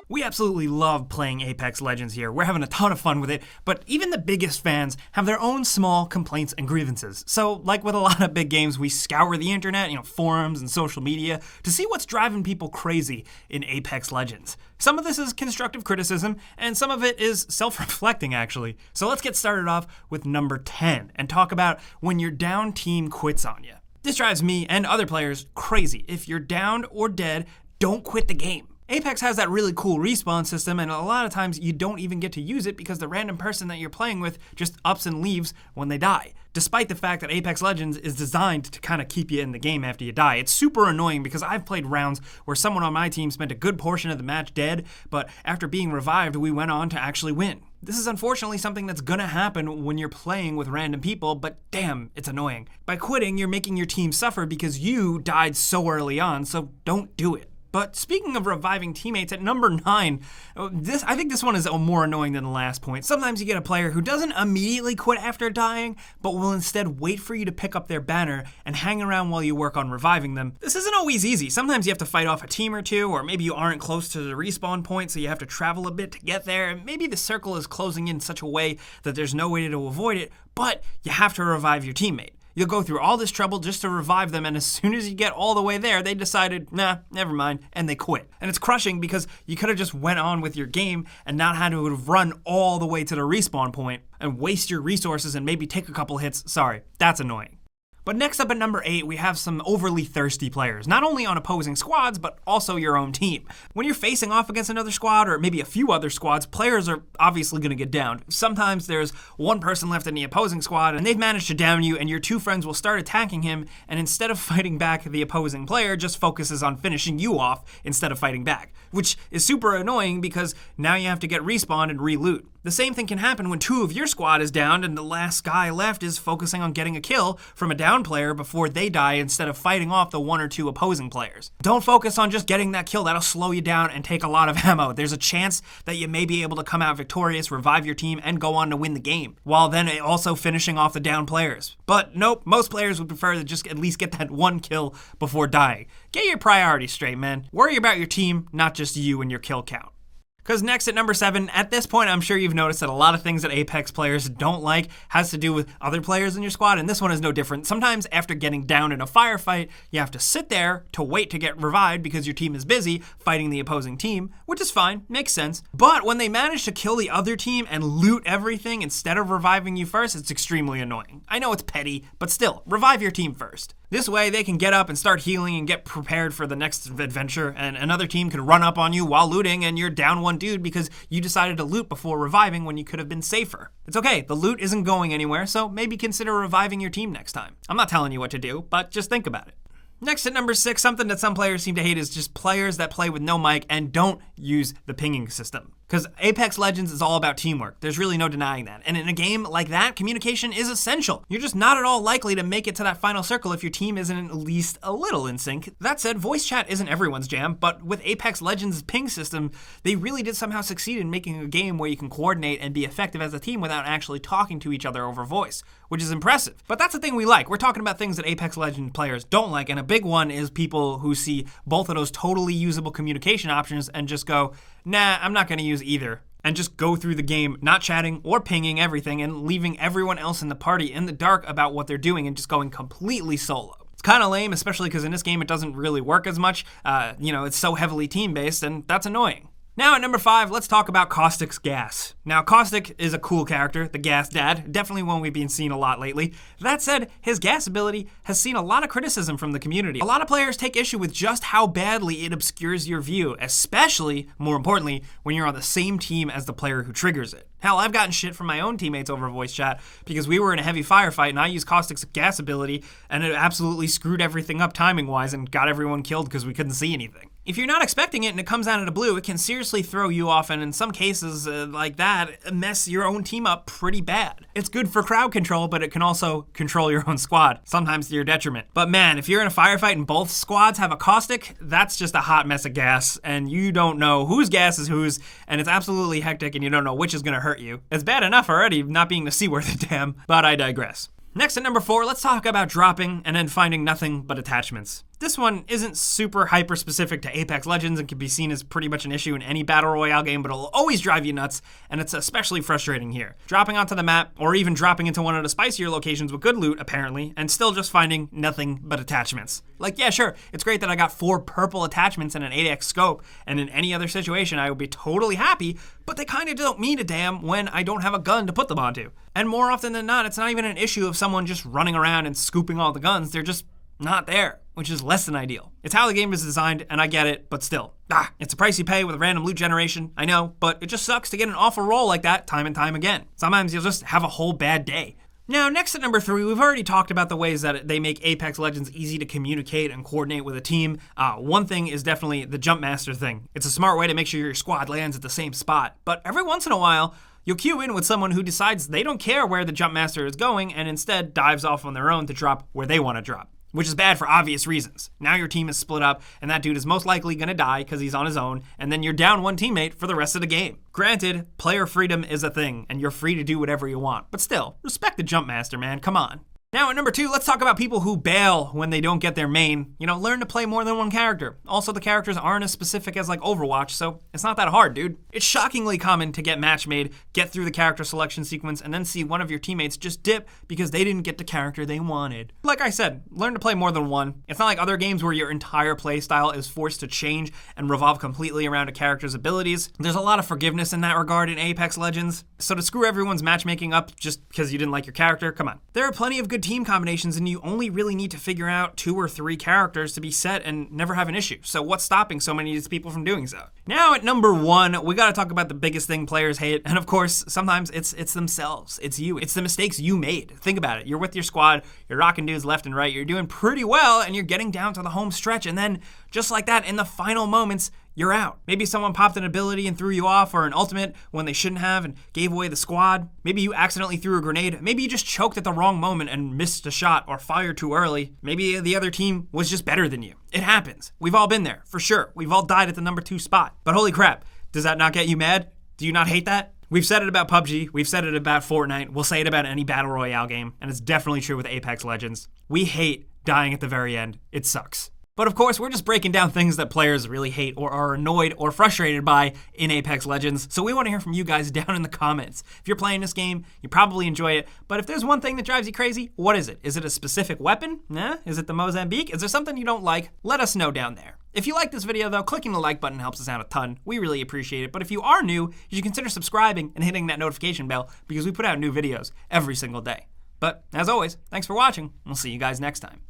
We absolutely love playing Apex Legends here. We're having a ton of fun with it, but even the biggest fans have their own small complaints and grievances. So, like with a lot of big games, we scour the internet, forums and social media to see what's driving people crazy in Apex Legends. Some of this is constructive criticism, and some of it is self-reflecting, actually. So let's get started off with number 10 and talk about when your down team quits on you. This drives me and other players crazy. If you're downed or dead, don't quit the game. Apex has that really cool respawn system, and a lot of times you don't even get to use it because the random person that you're playing with just ups and leaves when they die. Despite the fact that Apex Legends is designed to kind of keep you in the game after you die. It's super annoying because I've played rounds where someone on my team spent a good portion of the match dead, but after being revived, we went on to actually win. This is unfortunately something that's gonna happen when you're playing with random people, but damn, it's annoying. By quitting, you're making your team suffer because you died so early on, so don't do it. But speaking of reviving teammates, at number 9, I think this one is more annoying than the last point. Sometimes you get a player who doesn't immediately quit after dying, but will instead wait for you to pick up their banner and hang around while you work on reviving them. This isn't always easy. Sometimes you have to fight off a team or two, or maybe you aren't close to the respawn point, so you have to travel a bit to get there. And maybe the circle is closing in such a way that there's no way to avoid it, but you have to revive your teammate. You'll go through all this trouble just to revive them, and as soon as you get all the way there, they decided, nah, never mind, and they quit. And it's crushing because you could have just went on with your game and not had to run all the way to the respawn point and waste your resources and maybe take a couple hits. Sorry, that's annoying. But next up at number 8, we have some overly thirsty players, not only on opposing squads, but also your own team. When you're facing off against another squad, or maybe a few other squads, players are obviously gonna get downed. Sometimes there's one person left in the opposing squad, and they've managed to down you, and your two friends will start attacking him, and instead of fighting back, the opposing player just focuses on finishing you off instead of fighting back, which is super annoying because now you have to get respawned and re-loot. The same thing can happen when 2 of your squad is downed and the last guy left is focusing on getting a kill from a down player before they die instead of fighting off the 1 or 2 opposing players. Don't focus on just getting that kill. That'll slow you down and take a lot of ammo. There's a chance that you may be able to come out victorious, revive your team, and go on to win the game, while then also finishing off the down players. But nope, most players would prefer to just at least get that 1 kill before dying. Get your priorities straight, man. Worry about your team, not just you and your kill count. Because next at number 7, at this point, I'm sure you've noticed that a lot of things that Apex players don't like has to do with other players in your squad, and this one is no different. Sometimes after getting down in a firefight, you have to sit there to wait to get revived because your team is busy fighting the opposing team, which is fine, makes sense. But when they manage to kill the other team and loot everything instead of reviving you first, it's extremely annoying. I know it's petty, but still, revive your team first. This way, they can get up and start healing and get prepared for the next adventure, and another team can run up on you while looting, and you're down one dude because you decided to loot before reviving when you could have been safer. It's okay, the loot isn't going anywhere, so maybe consider reviving your team next time. I'm not telling you what to do, but just think about it. Next at number 6, something that some players seem to hate is just players that play with no mic and don't use the pinging system. Because Apex Legends is all about teamwork. There's really no denying that. And in a game like that, communication is essential. You're just not at all likely to make it to that final circle if your team isn't at least a little in sync. That said, voice chat isn't everyone's jam, but with Apex Legends' ping system, they really did somehow succeed in making a game where you can coordinate and be effective as a team without actually talking to each other over voice, which is impressive. But that's the thing we like. We're talking about things that Apex Legends players don't like, and a big one is people who see both of those totally usable communication options and just go, nah, I'm not gonna use either, and just go through the game not chatting or pinging everything and leaving everyone else in the party in the dark about what they're doing and just going completely solo. It's kind of lame, especially because in this game it doesn't really work as much. It's so heavily team-based, and that's annoying. Now at number 5, let's talk about Caustic Gas. Now Caustic is a cool character, the gas dad, definitely one we've been seeing a lot lately. That said, his gas ability has seen a lot of criticism from the community. A lot of players take issue with just how badly it obscures your view, especially, more importantly, when you're on the same team as the player who triggers it. Hell, I've gotten shit from my own teammates over voice chat because we were in a heavy firefight and I used Caustic's gas ability and it absolutely screwed everything up timing-wise and got everyone killed because we couldn't see anything. If you're not expecting it and it comes out of the blue, it can seriously throw you off, and in some cases like that, mess your own team up pretty bad. It's good for crowd control, but it can also control your own squad, sometimes to your detriment. But man, if you're in a firefight and both squads have a Caustic, that's just a hot mess of gas, and you don't know whose gas is whose, and it's absolutely hectic, and you don't know which is gonna hurt you. It's bad enough already not being the seaworthy dam, but I digress. Next at number 4, let's talk about dropping and then finding nothing but attachments. This one isn't super hyper specific to Apex Legends and can be seen as pretty much an issue in any battle royale game, but it'll always drive you nuts, and it's especially frustrating here. Dropping onto the map, or even dropping into one of the spicier locations with good loot, apparently, and still just finding nothing but attachments. Like, yeah, sure, it's great that I got 4 purple attachments and an 8x scope, and in any other situation I would be totally happy, but they kinda don't mean a damn when I don't have a gun to put them onto. And more often than not, it's not even an issue of someone just running around and scooping all the guns, they're just not there, which is less than ideal. It's how the game is designed, and I get it, but still. It's a price you pay with random loot generation, I know, but it just sucks to get an awful roll like that time and time again. Sometimes you'll just have a whole bad day. Now, next at number 3, we've already talked about the ways that they make Apex Legends easy to communicate and coordinate with a team. One thing is definitely the Jumpmaster thing. It's a smart way to make sure your squad lands at the same spot, but every once in a while, you'll queue in with someone who decides they don't care where the Jumpmaster is going and instead dives off on their own to drop where they want to drop. Which is bad for obvious reasons. Now your team is split up, and that dude is most likely gonna die because he's on his own, and then you're down one teammate for the rest of the game. Granted, player freedom is a thing, and you're free to do whatever you want, but still, respect the Jumpmaster, man, come on. Now at number 2, let's talk about people who bail when they don't get their main. Learn to play more than one character. Also, the characters aren't as specific as like Overwatch, so it's not that hard, dude. It's shockingly common to get match made, get through the character selection sequence, and then see one of your teammates just dip because they didn't get the character they wanted. Like I said, learn to play more than one. It's not like other games where your entire play style is forced to change and revolve completely around a character's abilities. There's a lot of forgiveness in that regard in Apex Legends. So to screw everyone's matchmaking up just because you didn't like your character, come on. There are plenty of good team combinations, and you only really need to figure out 2 or 3 characters to be set and never have an issue. So what's stopping so many of these people from doing so? Now at number 1, we gotta talk about the biggest thing players hate, and of course, sometimes it's themselves. It's you. It's the mistakes you made. Think about it. You're with your squad, you're rocking dudes left and right, you're doing pretty well, and you're getting down to the home stretch, and then, just like that, in the final moments, you're out. Maybe someone popped an ability and threw you off, or an ultimate when they shouldn't have and gave away the squad. Maybe you accidentally threw a grenade. Maybe you just choked at the wrong moment and missed a shot or fired too early. Maybe the other team was just better than you. It happens. We've all been there, for sure. We've all died at the number 2 spot. But holy crap, does that not get you mad? Do you not hate that? We've said it about PUBG, we've said it about Fortnite, we'll say it about any battle royale game, and it's definitely true with Apex Legends. We hate dying at the very end. It sucks. But of course, we're just breaking down things that players really hate or are annoyed or frustrated by in Apex Legends, so we want to hear from you guys down in the comments. If you're playing this game, you probably enjoy it, but if there's one thing that drives you crazy, what is it? Is it a specific weapon? Is it the Mozambique? Is there something you don't like? Let us know down there. If you like this video though, clicking the like button helps us out a ton. We really appreciate it, but if you are new, you should consider subscribing and hitting that notification bell because we put out new videos every single day. But as always, thanks for watching, and we'll see you guys next time.